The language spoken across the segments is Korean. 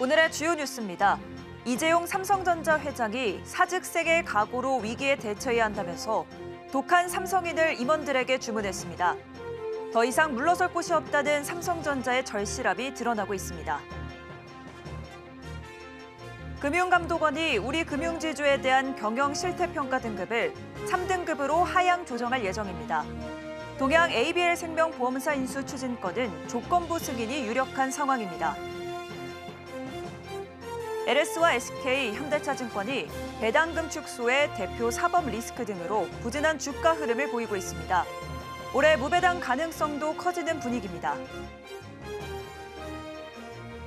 오늘의 주요 뉴스입니다. 이재용 삼성전자 회장이 사직생의 각오로 위기에 대처해야 한다면서 독한 삼성인을 임원들에게 주문했습니다. 더 이상 물러설 곳이 없다는 삼성전자의 절실함이 드러나고 있습니다. 금융감독원이 우리 금융지주에 대한 경영 실태평가 등급을 3등급으로 하향 조정할 예정입니다. 동양 ABL생명보험사 인수 추진건은 조건부 승인이 유력한 상황입니다. LS와 SK, 현대차증권이 배당금 축소에 대표 사법 리스크 등으로 부진한 주가 흐름을 보이고 있습니다. 올해 무배당 가능성도 커지는 분위기입니다.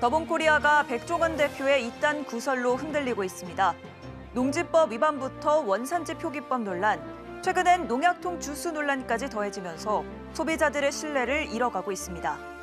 더본코리아가 백종원 대표의 이딴 구설로 흔들리고 있습니다. 농지법 위반부터 원산지 표기법 논란, 최근엔 농약통 주수 논란까지 더해지면서 소비자들의 신뢰를 잃어가고 있습니다.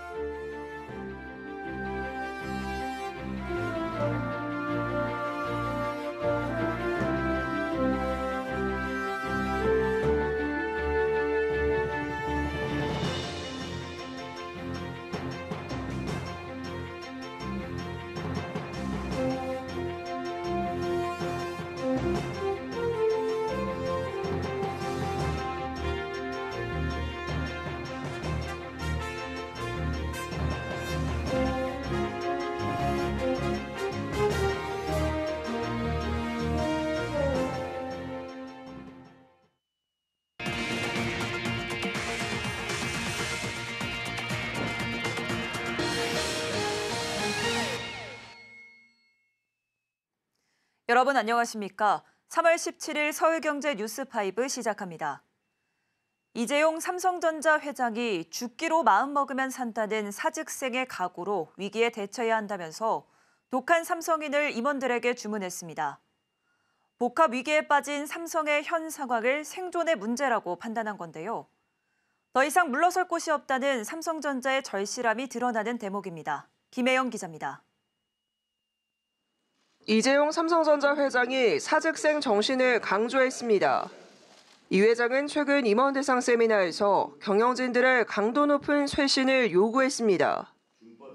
여러분 안녕하십니까? 3월 17일 서울경제 뉴스5 시작합니다. 이재용 삼성전자 회장이 죽기로 마음먹으면 산다는 사직생의 각오로 위기에 대처해야 한다면서 독한 삼성인을 임원들에게 주문했습니다. 복합 위기에 빠진 삼성의 현 상황을 생존의 문제라고 판단한 건데요. 더 이상 물러설 곳이 없다는 삼성전자의 절실함이 드러나는 대목입니다. 김혜영 기자입니다. 이재용 삼성전자 회장이 사직생 정신을 강조했습니다. 이 회장은 최근 임원 대상 세미나에서 경영진들의 강도 높은 쇄신을 요구했습니다.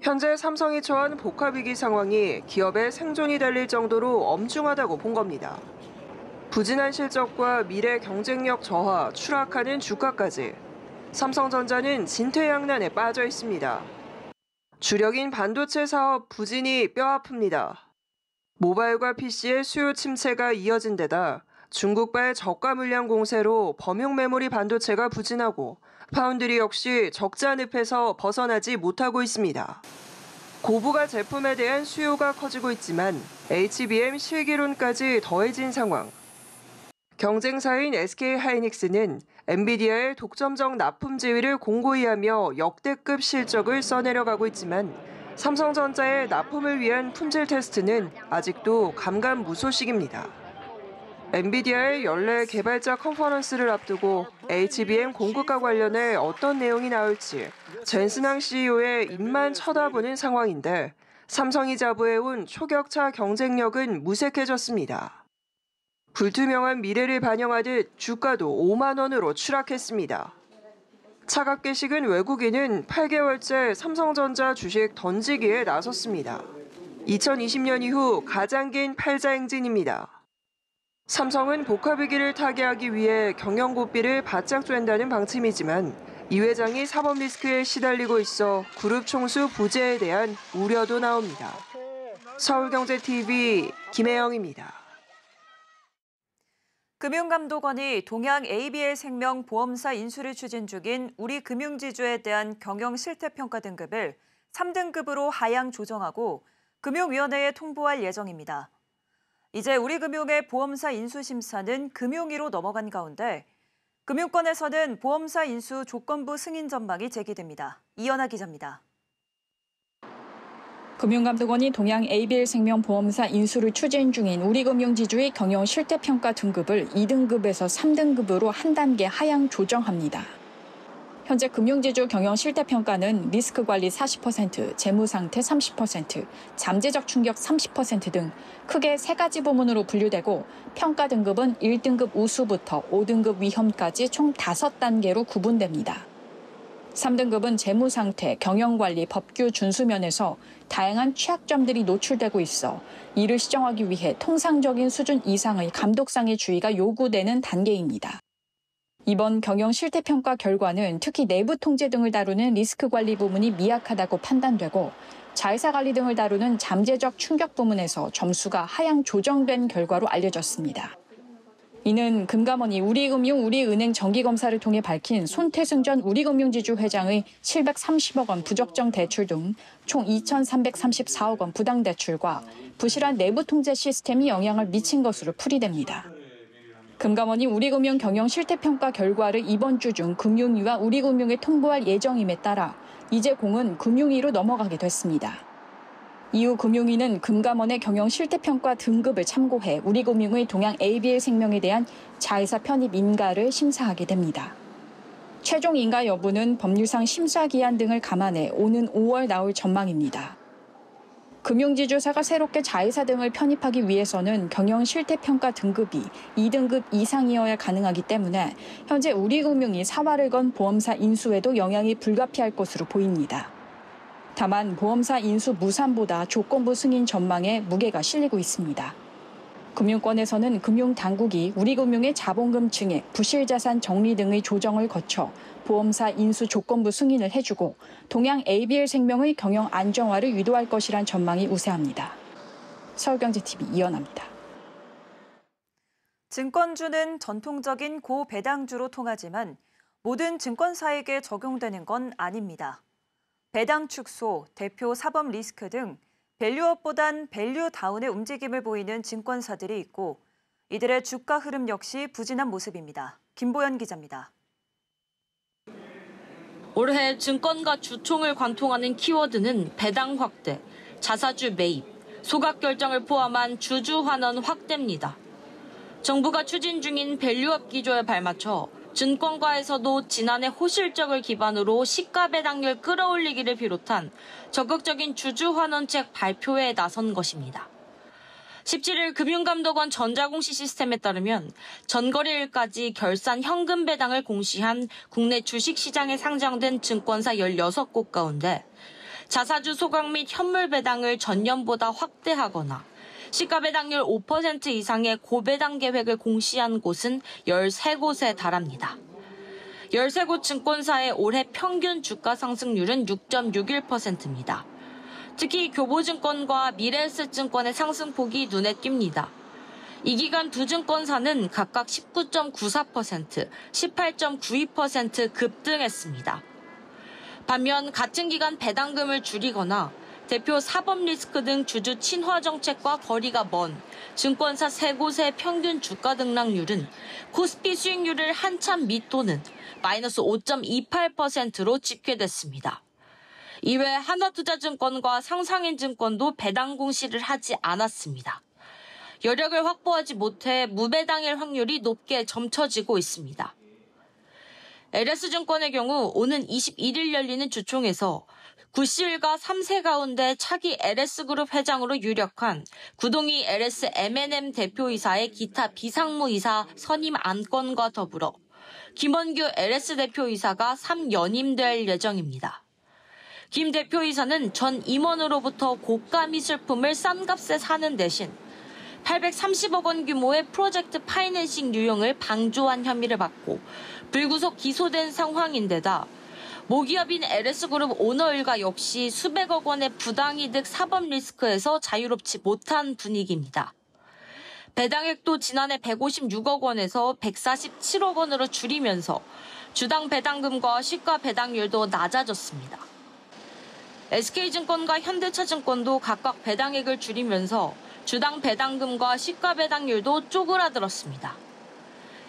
현재 삼성이 처한 복합위기 상황이 기업의 생존이 달릴 정도로 엄중하다고 본 겁니다. 부진한 실적과 미래 경쟁력 저하, 추락하는 주가까지 삼성전자는 진퇴양난에 빠져 있습니다. 주력인 반도체 사업 부진이 뼈아픕니다. 모바일과 PC의 수요 침체가 이어진 데다 중국발 저가 물량 공세로 범용 메모리 반도체가 부진하고 파운드리 역시 적자 늪에서 벗어나지 못하고 있습니다. 고부가 제품에 대한 수요가 커지고 있지만 HBM 실기론까지 더해진 상황. 경쟁사인 SK하이닉스는 엔비디아의 독점적 납품 지위를 공고히 하며 역대급 실적을 써내려가고 있지만 삼성전자의 납품을 위한 품질 테스트는 아직도 감감무소식입니다. 엔비디아의 연례 개발자 컨퍼런스를 앞두고 HBM 공급과 관련해 어떤 내용이 나올지 젠슨항 CEO의 입만 쳐다보는 상황인데 삼성이 자부해온 초격차 경쟁력은 무색해졌습니다. 불투명한 미래를 반영하듯 주가도 5만 원으로 추락했습니다. 차갑게 식은 외국인은 8개월째 삼성전자 주식 던지기에 나섰습니다. 2020년 이후 가장 긴 팔자 행진입니다. 삼성은 복합위기를 타개하기 위해 경영 고삐를 바짝 쨘다는 방침이지만 이 회장이 사법 리스크에 시달리고 있어 그룹 총수 부재에 대한 우려도 나옵니다. 서울경제TV 김혜영입니다. 금융감독원이 동양 ABL생명보험사 인수를 추진 중인 우리 금융지주에 대한 경영 실태평가 등급을 3등급으로 하향 조정하고 금융위원회에 통보할 예정입니다. 이제 우리금융의 보험사 인수 심사는 금융위로 넘어간 가운데 금융권에서는 보험사 인수 조건부 승인 전망이 제기됩니다. 이연아 기자입니다. 금융감독원이 동양 ABL생명보험사 인수를 추진 중인 우리금융지주의 경영 실태평가 등급을 2등급에서 3등급으로 한 단계 하향 조정합니다. 현재 금융지주 경영 실태평가는 리스크 관리 40%, 재무 상태 30%, 잠재적 충격 30% 등 크게 3가지 부문으로 분류되고 평가 등급은 1등급 우수부터 5등급 위험까지 총 5단계로 구분됩니다. 3등급은 재무 상태, 경영 관리, 법규 준수 면에서 다양한 취약점들이 노출되고 있어 이를 시정하기 위해 통상적인 수준 이상의 감독상의 주의가 요구되는 단계입니다. 이번 경영 실태평가 결과는 특히 내부 통제 등을 다루는 리스크 관리 부문이 미약하다고 판단되고 자회사 관리 등을 다루는 잠재적 충격 부문에서 점수가 하향 조정된 결과로 알려졌습니다. 이는 금감원이 우리금융, 우리은행 정기검사를 통해 밝힌 손태승 전 우리금융지주 회장의 730억 원 부적정 대출 등 총 2,334억 원 부당대출과 부실한 내부 통제 시스템이 영향을 미친 것으로 풀이됩니다. 금감원이 우리금융 경영 실태평가 결과를 이번 주 중 금융위와 우리금융에 통보할 예정임에 따라 이제 공은 금융위로 넘어가게 됐습니다. 이후 금융위는 금감원의 경영 실태평가 등급을 참고해 우리금융의 동양 ABL생명에 대한 자회사 편입 인가를 심사하게 됩니다. 최종 인가 여부는 법률상 심사 기한 등을 감안해 오는 5월 나올 전망입니다. 금융지주사가 새롭게 자회사 등을 편입하기 위해서는 경영 실태평가 등급이 2등급 이상이어야 가능하기 때문에 현재 우리금융이 사활을 건 보험사 인수에도 영향이 불가피할 것으로 보입니다. 다만 보험사 인수 무산보다 조건부 승인 전망에 무게가 실리고 있습니다. 금융권에서는 금융당국이 우리금융의 자본금 증액, 부실자산 정리 등의 조정을 거쳐 보험사 인수 조건부 승인을 해주고 동양 ABL생명의 경영 안정화를 유도할 것이란 전망이 우세합니다. 서울경제TV 이연아입니다. 증권주는 전통적인 고배당주로 통하지만 모든 증권사에게 적용되는 건 아닙니다. 배당 축소, 대표 사법 리스크 등 밸류업보단 밸류다운의 움직임을 보이는 증권사들이 있고 이들의 주가 흐름 역시 부진한 모습입니다. 김보연 기자입니다. 올해 증권가 주총을 관통하는 키워드는 배당 확대, 자사주 매입, 소각 결정을 포함한 주주 환원 확대입니다. 정부가 추진 중인 밸류업 기조에 발맞춰 증권가에서도 지난해 호실적을 기반으로 시가 배당률 끌어올리기를 비롯한 적극적인 주주 환원책 발표에 나선 것입니다. 17일 금융감독원 전자공시 시스템에 따르면 전거래일까지 결산 현금 배당을 공시한 국내 주식시장에 상장된 증권사 16곳 가운데 자사주 소각 및 현물 배당을 전년보다 확대하거나 시가 배당률 5% 이상의 고배당 계획을 공시한 곳은 13곳에 달합니다. 13곳 증권사의 올해 평균 주가 상승률은 6.61%입니다. 특히 교보증권과 미래에셋증권의 상승폭이 눈에 띕니다. 이 기간 두 증권사는 각각 19.94%, 18.92% 급등했습니다. 반면 같은 기간 배당금을 줄이거나 대표 사법 리스크 등 주주 친화 정책과 거리가 먼 증권사 3곳의 평균 주가 등락률은 코스피 수익률을 한참 밑도는 마이너스 5.28%로 집계됐습니다. 이외 하나투자증권과 상상인증권도 배당 공시를 하지 않았습니다. 여력을 확보하지 못해 무배당일 확률이 높게 점쳐지고 있습니다. LS증권의 경우 오는 21일 열리는 주총에서 구씨일가 3세 가운데 차기 LS그룹 회장으로 유력한 구동희 LS M&M 대표이사의 기타 비상무이사 선임 안건과 더불어 김원규 LS 대표이사가 3연임될 예정입니다. 김 대표이사는 전 임원으로부터 고가 미술품을 싼 값에 사는 대신 830억 원 규모의 프로젝트 파이낸싱 유형을 방조한 혐의를 받고 불구속 기소된 상황인데다 모기업인 LS그룹 오너 일가 역시 수백억 원의 부당이득 사법 리스크에서 자유롭지 못한 분위기입니다. 배당액도 지난해 156억 원에서 147억 원으로 줄이면서 주당 배당금과 시가 배당률도 낮아졌습니다. SK증권과 현대차증권도 각각 배당액을 줄이면서 주당 배당금과 시가 배당률도 쪼그라들었습니다.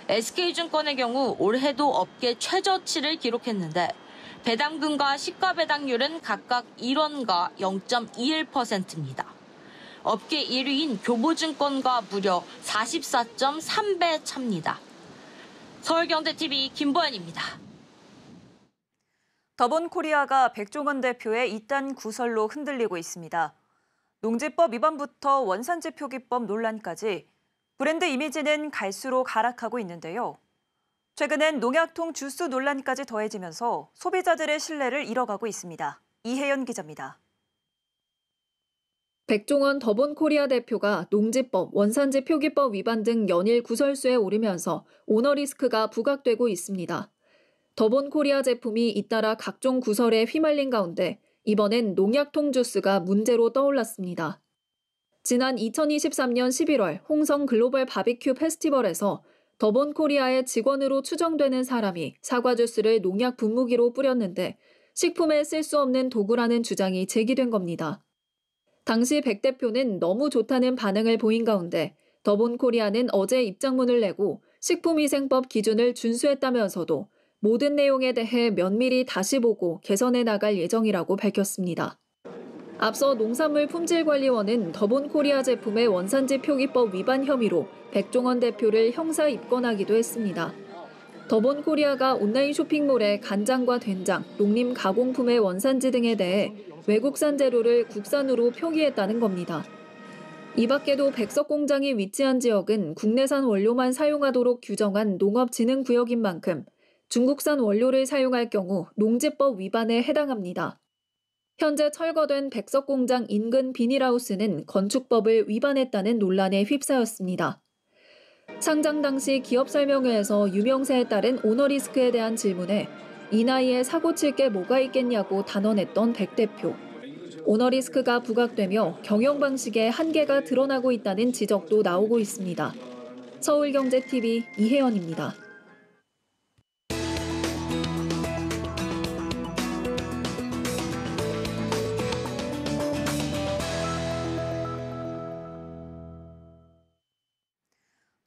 SK증권의 경우 올해도 업계 최저치를 기록했는데 배당금과 시가 배당률은 각각 1원과 0.21%입니다. 업계 1위인 교보증권과 무려 44.3배 차입니다. 서울경제TV 김보연입니다. 더본코리아가 백종원 대표의 이딴 구설로 흔들리고 있습니다. 농지법 위반부터 원산지 표기법 논란까지 브랜드 이미지는 갈수록 하락하고 있는데요. 최근엔 농약통 주스 논란까지 더해지면서 소비자들의 신뢰를 잃어가고 있습니다. 이혜연 기자입니다. 백종원 더본코리아 대표가 농지법, 원산지 표기법 위반 등 연일 구설수에 오르면서 오너리스크가 부각되고 있습니다. 더본코리아 제품이 잇따라 각종 구설에 휘말린 가운데 이번엔 농약통 주스가 문제로 떠올랐습니다. 지난 2023년 11월 홍성 글로벌 바비큐 페스티벌에서 더본코리아의 직원으로 추정되는 사람이 사과 주스를 농약 분무기로 뿌렸는데 식품에 쓸 수 없는 도구라는 주장이 제기된 겁니다. 당시 백 대표는 너무 좋다는 반응을 보인 가운데 더본코리아는 어제 입장문을 내고 식품위생법 기준을 준수했다면서도 모든 내용에 대해 면밀히 다시 보고 개선해 나갈 예정이라고 밝혔습니다. 앞서 농산물품질관리원은 더본코리아 제품의 원산지 표기법 위반 혐의로 백종원 대표를 형사 입건하기도 했습니다. 더본코리아가 온라인 쇼핑몰에 간장과 된장, 농림 가공품의 원산지 등에 대해 외국산 재료를 국산으로 표기했다는 겁니다. 이 밖에도 백석 공장이 위치한 지역은 국내산 원료만 사용하도록 규정한 농업진흥구역인 만큼 중국산 원료를 사용할 경우 농지법 위반에 해당합니다. 현재 철거된 백석 공장 인근 비닐하우스는 건축법을 위반했다는 논란에 휩싸였습니다. 상장 당시 기업 설명회에서 유명세에 따른 오너리스크에 대한 질문에 이 나이에 사고 칠 게 뭐가 있겠냐고 단언했던 백 대표. 오너리스크가 부각되며 경영 방식에 한계가 드러나고 있다는 지적도 나오고 있습니다. 서울경제TV 이혜연입니다.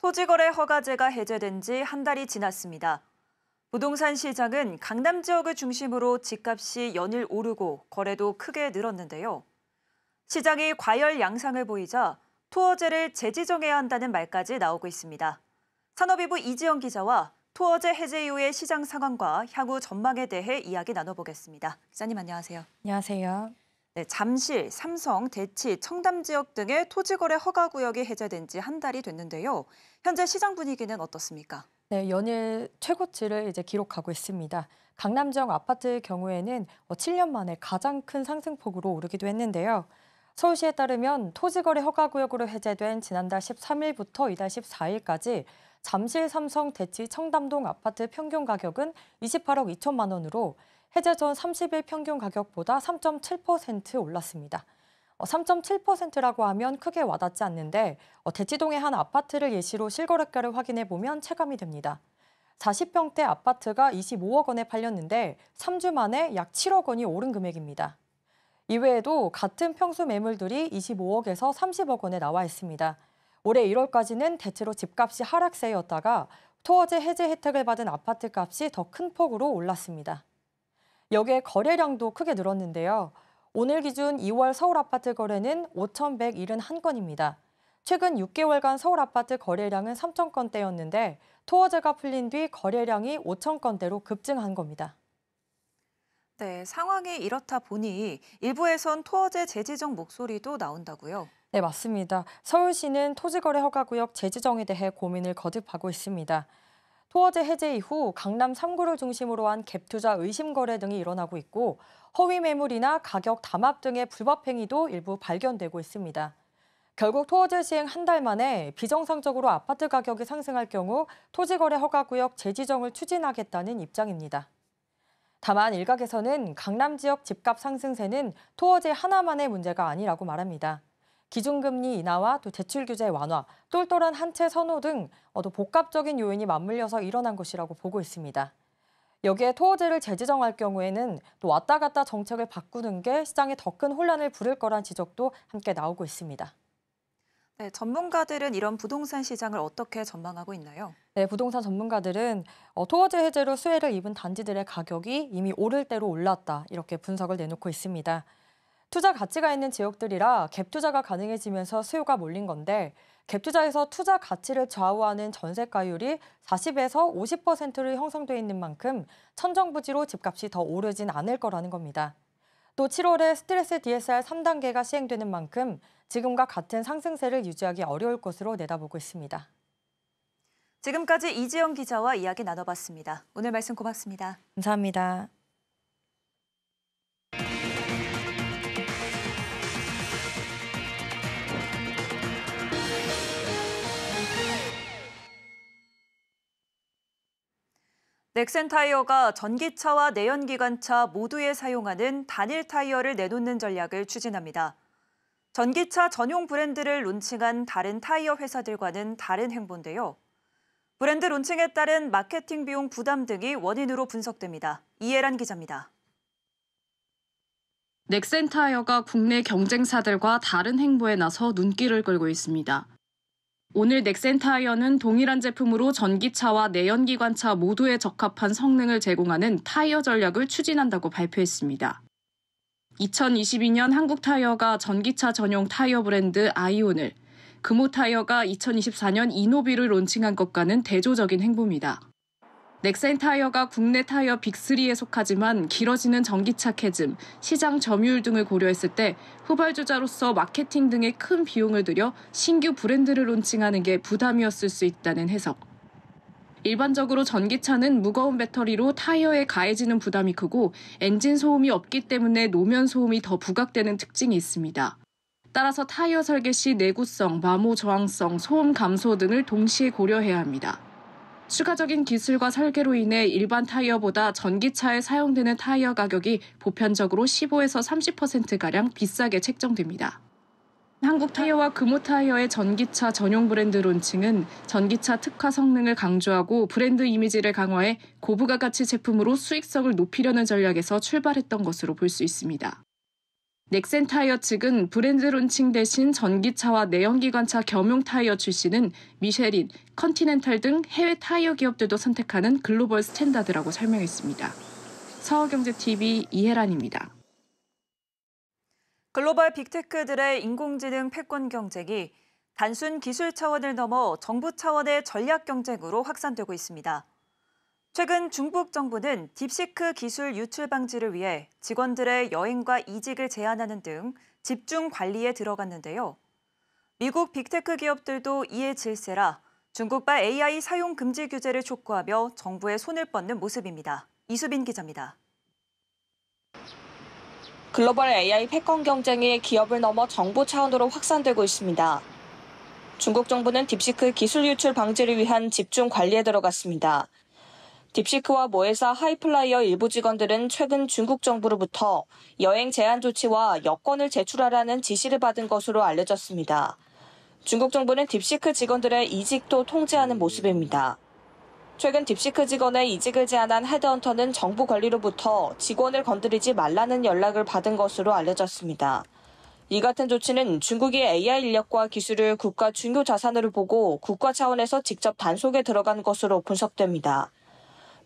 토지거래 허가제가 해제된 지 한 달이 지났습니다. 부동산 시장은 강남 지역을 중심으로 집값이 연일 오르고 거래도 크게 늘었는데요. 시장이 과열 양상을 보이자 토어제를 재지정해야 한다는 말까지 나오고 있습니다. 산업위부 이지영 기자와 토어제 해제 이후의 시장 상황과 향후 전망에 대해 이야기 나눠보겠습니다. 기자님 안녕하세요. 안녕하세요. 네, 잠실, 삼성, 대치, 청담 지역 등의 토지거래 허가구역이 해제된 지 한 달이 됐는데요. 현재 시장 분위기는 어떻습니까? 네, 연일 최고치를 기록하고 있습니다. 강남 지역 아파트의 경우에는 7년 만에 가장 큰 상승폭으로 오르기도 했는데요. 서울시에 따르면 토지거래 허가구역으로 해제된 지난달 13일부터 이달 14일까지 잠실, 삼성, 대치, 청담동 아파트 평균 가격은 28억 2천만 원으로 해제 전 30일 평균 가격보다 3.7% 올랐습니다. 3.7%라고 하면 크게 와닿지 않는데 대치동의 한 아파트를 예시로 실거래가를 확인해보면 체감이 됩니다. 40평대 아파트가 25억 원에 팔렸는데 3주 만에 약 7억 원이 오른 금액입니다. 이외에도 같은 평수 매물들이 25억에서 30억 원에 나와 있습니다. 올해 1월까지는 대체로 집값이 하락세였다가 토어제 해제 혜택을 받은 아파트 값이 더 큰 폭으로 올랐습니다. 여기에 거래량도 크게 늘었는데요. 오늘 기준 2월 서울 아파트 거래는 5,171건입니다. 최근 6개월간 서울 아파트 거래량은 3,000건대였는데 토어제가 풀린 뒤 거래량이 5,000건대로 급증한 겁니다. 네, 상황이 이렇다 보니 일부에선 토어제 재지정 목소리도 나온다고요? 네, 맞습니다. 서울시는 토지거래 허가구역 재지정에 대해 고민을 거듭하고 있습니다. 토어제 해제 이후 강남 3구를 중심으로 한 갭투자 의심 거래 등이 일어나고 있고 허위 매물이나 가격 담합 등의 불법 행위도 일부 발견되고 있습니다. 결국 토어제 시행 한 달 만에 비정상적으로 아파트 가격이 상승할 경우 토지거래 허가구역 재지정을 추진하겠다는 입장입니다. 다만 일각에서는 강남 지역 집값 상승세는 토어제 하나만의 문제가 아니라고 말합니다. 기준금리 인하와 또 대출 규제 완화, 똘똘한 한 채 선호 등 또 복합적인 요인이 맞물려서 일어난 것이라고 보고 있습니다. 여기에 토어제를 재지정할 경우에는 또 왔다 갔다 정책을 바꾸는 게 시장에 더 큰 혼란을 부를 거란 지적도 함께 나오고 있습니다. 네, 전문가들은 이런 부동산 시장을 어떻게 전망하고 있나요? 네, 부동산 전문가들은 토어제 해제로 수혜를 입은 단지들의 가격이 이미 오를 대로 올랐다 이렇게 분석을 내놓고 있습니다. 투자 가치가 있는 지역들이라 갭 투자가 가능해지면서 수요가 몰린 건데 갭 투자에서 투자 가치를 좌우하는 전세가율이 40에서 50%로 형성돼 있는 만큼 천정부지로 집값이 더 오르진 않을 거라는 겁니다. 또 7월에 스트레스 DSR 3단계가 시행되는 만큼 지금과 같은 상승세를 유지하기 어려울 것으로 내다보고 있습니다. 지금까지 이지영 기자와 이야기 나눠봤습니다. 오늘 말씀 고맙습니다. 감사합니다. 넥센타이어가 전기차와 내연기관차 모두에 사용하는 단일 타이어를 내놓는 전략을 추진합니다. 전기차 전용 브랜드를 론칭한 다른 타이어 회사들과는 다른 행보인데요. 브랜드 론칭에 따른 마케팅 비용 부담 등이 원인으로 분석됩니다. 이혜란 기자입니다. 넥센타이어가 국내 경쟁사들과 다른 행보에 나서 눈길을 끌고 있습니다. 오늘 넥센타이어는 동일한 제품으로 전기차와 내연기관차 모두에 적합한 성능을 제공하는 타이어 전략을 추진한다고 발표했습니다. 2022년 한국타이어가 전기차 전용 타이어 브랜드 아이온을, 금호타이어가 2024년 이노비를 론칭한 것과는 대조적인 행보입니다. 넥센타이어가 국내 타이어 빅3에 속하지만 길어지는 전기차 캐즘, 시장 점유율 등을 고려했을 때 후발주자로서 마케팅 등에 큰 비용을 들여 신규 브랜드를 론칭하는 게 부담이었을 수 있다는 해석. 일반적으로 전기차는 무거운 배터리로 타이어에 가해지는 부담이 크고 엔진 소음이 없기 때문에 노면 소음이 더 부각되는 특징이 있습니다. 따라서 타이어 설계 시 내구성, 마모 저항성, 소음 감소 등을 동시에 고려해야 합니다. 추가적인 기술과 설계로 인해 일반 타이어보다 전기차에 사용되는 타이어 가격이 보편적으로 15에서 30%가량 비싸게 책정됩니다. 한국타이어와 금호타이어의 전기차 전용 브랜드 론칭은 전기차 특화 성능을 강조하고 브랜드 이미지를 강화해 고부가가치 제품으로 수익성을 높이려는 전략에서 출발했던 것으로 볼 수 있습니다. 넥센타이어 측은 브랜드 론칭 대신 전기차와 내연기관차 겸용 타이어 출시는 미쉐린, 컨티넨탈 등 해외 타이어 기업들도 선택하는 글로벌 스탠다드라고 설명했습니다. 서울경제TV 이혜란입니다. 글로벌 빅테크들의 인공지능 패권 경쟁이 단순 기술 차원을 넘어 정부 차원의 전략 경쟁으로 확산되고 있습니다. 최근 중국 정부는 딥시크 기술 유출 방지를 위해 직원들의 여행과 이직을 제한하는 등 집중 관리에 들어갔는데요. 미국 빅테크 기업들도 이에 질세라 중국발 AI 사용 금지 규제를 촉구하며 정부의 손을 뻗는 모습입니다. 이수빈 기자입니다. 글로벌 AI 패권 경쟁이 기업을 넘어 정부 차원으로 확산되고 있습니다. 중국 정부는 딥시크 기술 유출 방지를 위한 집중 관리에 들어갔습니다. 딥시크와 모회사 하이플라이어 일부 직원들은 최근 중국 정부로부터 여행 제한 조치와 여권을 제출하라는 지시를 받은 것으로 알려졌습니다. 중국 정부는 딥시크 직원들의 이직도 통제하는 모습입니다. 최근 딥시크 직원의 이직을 제한한 헤드헌터는 정부 관리로부터 직원을 건드리지 말라는 연락을 받은 것으로 알려졌습니다. 이 같은 조치는 중국이 AI 인력과 기술을 국가 중요 자산으로 보고 국가 차원에서 직접 단속에 들어간 것으로 분석됩니다.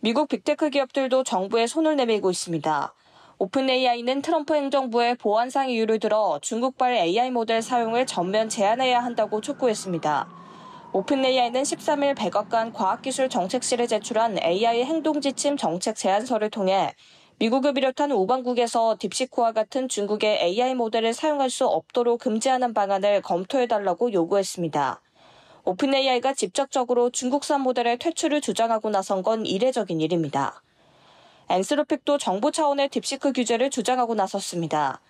미국 빅테크 기업들도 정부에 손을 내밀고 있습니다. 오픈AI는 트럼프 행정부의 보안상 이유를 들어 중국발 AI 모델 사용을 전면 제한해야 한다고 촉구했습니다. 오픈AI는 13일 백악관 과학기술 정책실에 제출한 AI 행동지침 정책 제안서를 통해 미국을 비롯한 우방국에서 딥시크와 같은 중국의 AI 모델을 사용할 수 없도록 금지하는 방안을 검토해달라고 요구했습니다. 오픈AI가 직접적으로 중국산 모델의 퇴출을 주장하고 나선 건 이례적인 일입니다. 엔스로픽도 정부 차원의 딥시크 규제를 주장하고 나섰습니다.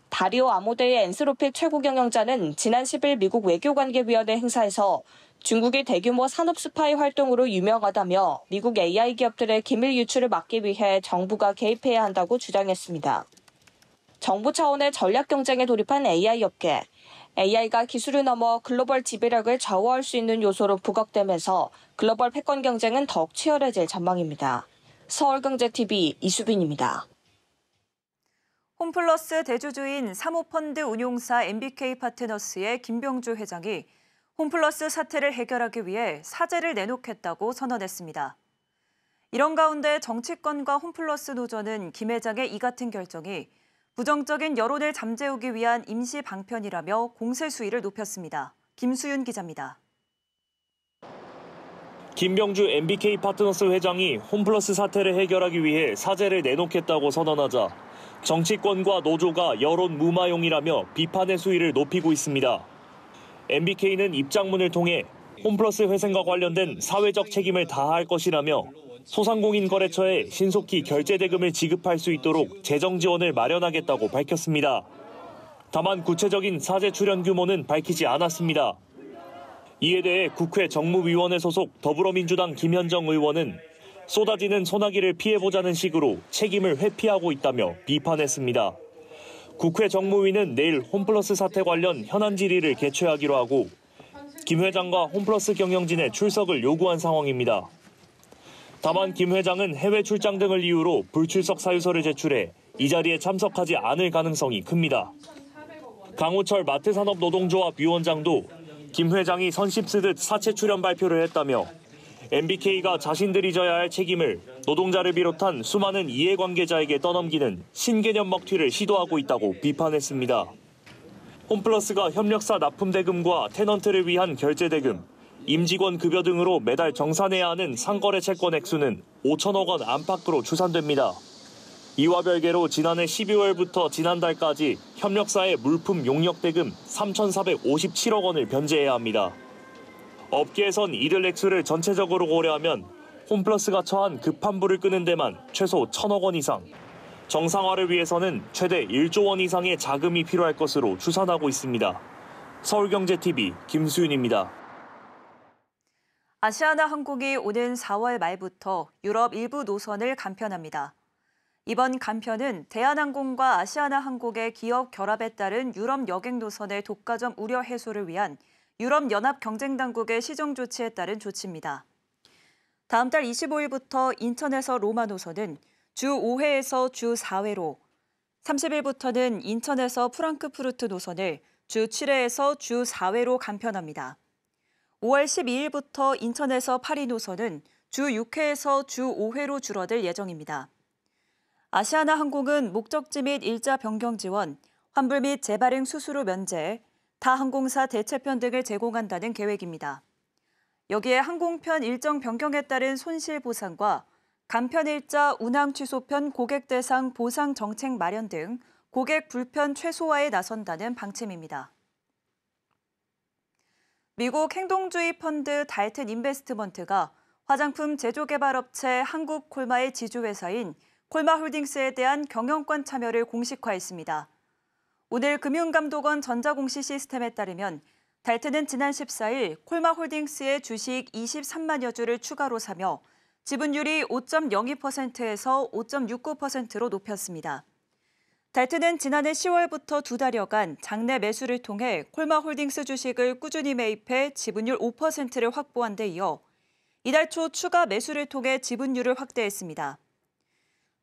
다리오 아모데이 엔스로픽 최고 경영자는 지난 10일 미국 외교관계위원회 행사에서 중국이 대규모 산업 스파이 활동으로 유명하다며 미국 AI 기업들의 기밀 유출을 막기 위해 정부가 개입해야 한다고 주장했습니다. 정부 차원의 전략 경쟁에 돌입한 AI 업계. AI가 기술을 넘어 글로벌 지배력을 좌우할 수 있는 요소로 부각되면서 글로벌 패권 경쟁은 더욱 치열해질 전망입니다. 서울경제TV 이수빈입니다. 홈플러스 대주주인 사모펀드 운용사 MBK파트너스의 김병주 회장이 홈플러스 사태를 해결하기 위해 사죄를 내놓겠다고 선언했습니다. 이런 가운데 정치권과 홈플러스 노조는 김 회장의 이 같은 결정이 부정적인 여론을 잠재우기 위한 임시 방편이라며 공세 수위를 높였습니다. 김수윤 기자입니다. 김병주 MBK파트너스 회장이 홈플러스 사태를 해결하기 위해 사죄를 내놓겠다고 선언하자 정치권과 노조가 여론 무마용이라며 비판의 수위를 높이고 있습니다. MBK는 입장문을 통해 홈플러스 회생과 관련된 사회적 책임을 다할 것이라며 소상공인거래처에 신속히 결제대금을 지급할 수 있도록 재정 지원을 마련하겠다고 밝혔습니다. 다만 구체적인 사재 출연 규모는 밝히지 않았습니다. 이에 대해 국회 정무위원회 소속 더불어민주당 김현정 의원은 쏟아지는 소나기를 피해보자는 식으로 책임을 회피하고 있다며 비판했습니다. 국회 정무위는 내일 홈플러스 사태 관련 현안 질의를 개최하기로 하고 김 회장과 홈플러스 경영진의 출석을 요구한 상황입니다. 다만 김 회장은 해외 출장 등을 이유로 불출석 사유서를 제출해 이 자리에 참석하지 않을 가능성이 큽니다. 강우철 마트산업노동조합 위원장도 김 회장이 선심 쓰듯 사채 출연 발표를 했다며 MBK가 자신들이 져야 할 책임을 노동자를 비롯한 수많은 이해관계자에게 떠넘기는 신개념 먹튀를 시도하고 있다고 비판했습니다. 홈플러스가 협력사 납품대금과 테넌트를 위한 결제대금, 임직원 급여 등으로 매달 정산해야 하는 상거래 채권 액수는 5천억 원 안팎으로 추산됩니다. 이와 별개로 지난해 12월부터 지난달까지 협력사의 물품 용역대금 3,457억 원을 변제해야 합니다. 업계에선 이들 액수를 전체적으로 고려하면 홈플러스가 처한 급환부를 끄는 데만 최소 1,000억 원 이상, 정상화를 위해서는 최대 1조 원 이상의 자금이 필요할 것으로 추산하고 있습니다. 서울경제TV 김수윤입니다. 아시아나항공이 오는 4월 말부터 유럽 일부 노선을 간편합니다. 이번 간편은 대한항공과 아시아나항공의 기업 결합에 따른 유럽 여객 노선의 독과점 우려 해소를 위한 유럽연합 경쟁당국의 시정 조치에 따른 조치입니다. 다음 달 25일부터 인천에서 로마 노선은 주 5회에서 주 4회로, 30일부터는 인천에서 프랑크푸르트 노선을 주 7회에서 주 4회로 간편합니다. 5월 12일부터 인천에서 파리 노선은 주 6회에서 주 5회로 줄어들 예정입니다. 아시아나항공은 목적지 및 일자 변경 지원, 환불 및 재발행 수수료 면제, 타 항공사 대체편 등을 제공한다는 계획입니다. 여기에 항공편 일정 변경에 따른 손실 보상과 간편 일자 운항 취소편 고객 대상 보상 정책 마련 등 고객 불편 최소화에 나선다는 방침입니다. 미국 행동주의 펀드 달튼 인베스트먼트가 화장품 제조개발업체 한국콜마의 지주회사인 콜마홀딩스에 대한 경영권 참여를 공식화했습니다. 오늘 금융감독원 전자공시 시스템에 따르면 달튼은 지난 14일 콜마홀딩스의 주식 23만여 주를 추가로 사며 지분율이 5.02%에서 5.69%로 높였습니다. 달튼은 지난해 10월부터 2달여간 장내 매수를 통해 콜마홀딩스 주식을 꾸준히 매입해 지분율 5%를 확보한 데 이어 이달 초 추가 매수를 통해 지분율을 확대했습니다.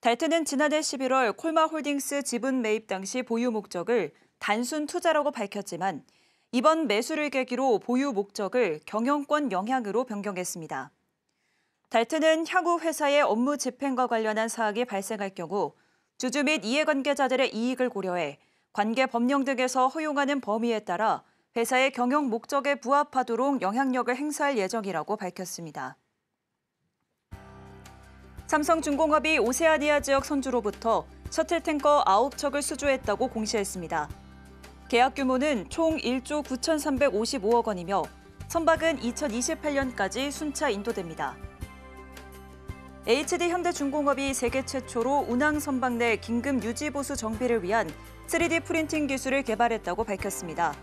달튼은 지난해 11월 콜마홀딩스 지분 매입 당시 보유 목적을 단순 투자라고 밝혔지만 이번 매수를 계기로 보유 목적을 경영권 영향으로 변경했습니다. 달튼은 향후 회사의 업무 집행과 관련한 사항이 발생할 경우 주주 및 이해관계자들의 이익을 고려해 관계 법령 등에서 허용하는 범위에 따라 회사의 경영 목적에 부합하도록 영향력을 행사할 예정이라고 밝혔습니다. 삼성중공업이 오세아니아 지역 선주로부터 셔틀탱커 9척을 수주했다고 공시했습니다. 계약 규모는 총 1조 9,355억 원이며 선박은 2028년까지 순차 인도됩니다. HD현대중공업이 세계 최초로 운항 선박 내 긴급 유지 보수 정비를 위한 3D 프린팅 기술을 개발했다고 밝혔습니다.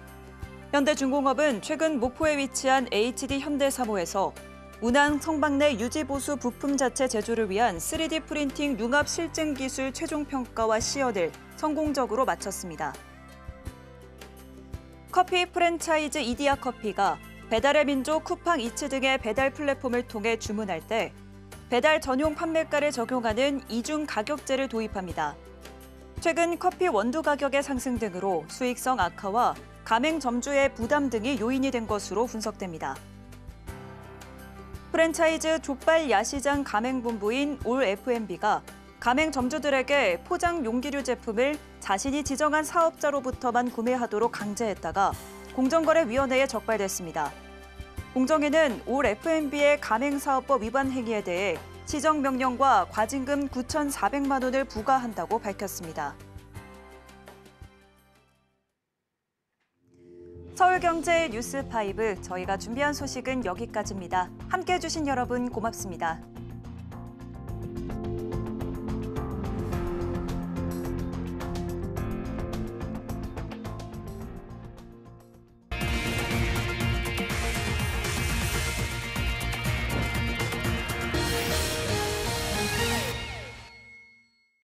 현대중공업은 최근 목포에 위치한 HD현대사모에서 운항 선박 내 유지 보수 부품 자체 제조를 위한 3D 프린팅 융합 실증 기술 최종 평가와 시연을 성공적으로 마쳤습니다. 커피 프랜차이즈 이디야 커피가 배달의 민족, 쿠팡 이츠 등의 배달 플랫폼을 통해 주문할 때 배달 전용 판매가를 적용하는 이중 가격제를 도입합니다. 최근 커피 원두 가격의 상승 등으로 수익성 악화와 가맹점주의 부담 등이 요인이 된 것으로 분석됩니다. 프랜차이즈 족발 야시장 가맹본부인 올 F&B가 가맹점주들에게 포장 용기류 제품을 자신이 지정한 사업자로부터만 구매하도록 강제했다가 공정거래위원회에 적발됐습니다. 공정위는 올 F&B의 가맹사업법 위반 행위에 대해 시정명령과 과징금 9,400만 원을 부과한다고 밝혔습니다. 서울경제 뉴스5 저희가 준비한 소식은 여기까지입니다. 함께해 주신 여러분 고맙습니다.